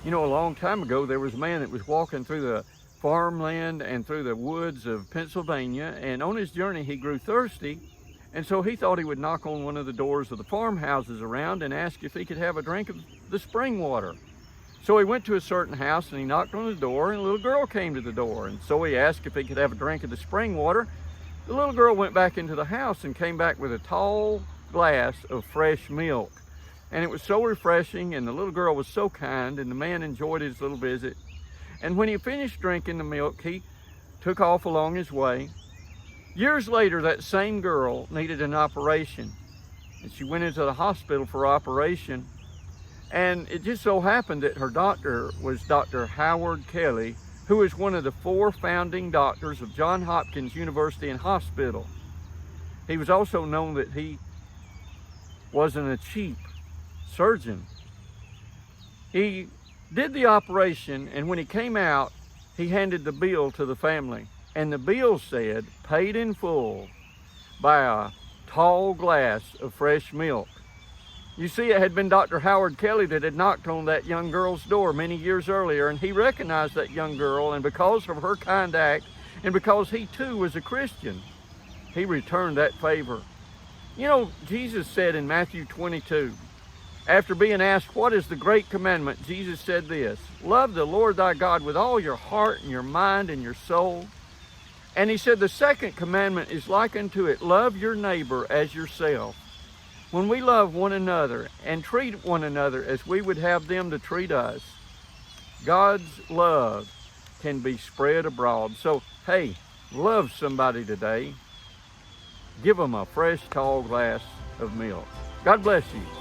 You know, a long time ago, there was a man that was walking through the farmland and through the woods of Pennsylvania, and on his journey, he grew thirsty, and so he thought he would knock on one of the doors of the farmhouses around and ask if he could have a drink of the spring water. So he went to a certain house and he knocked on the door, and a little girl came to the door, and so he asked if he could have a drink of the spring water. The little girl went back into the house and came back with a tall glass of fresh milk. And it was so refreshing, and the little girl was so kind, and the man enjoyed his little visit. And when he finished drinking the milk, he took off along his way. Years later, that same girl needed an operation, and she went into the hospital for operation. And it just so happened that her doctor was Dr. Howard Kelly, who was one of the 4 founding doctors of Johns Hopkins University and Hospital. He was also known that he wasn't a cheap surgeon. He did the operation, and when he came out, he handed the bill to the family. And the bill said, paid in full by a tall glass of fresh milk. You see, it had been Dr. Howard Kelly that had knocked on that young girl's door many years earlier, and he recognized that young girl, and because of her kind act, and because he too was a Christian, he returned that favor. You know, Jesus said in Matthew 22, after being asked, what is the great commandment? Jesus said this, love the Lord thy God with all your heart and your mind and your soul. And he said, the second commandment is like unto it, love your neighbor as yourself. When we love one another and treat one another as we would have them to treat us, God's love can be spread abroad. So, hey, love somebody today. Give them a fresh, tall glass of milk. God bless you.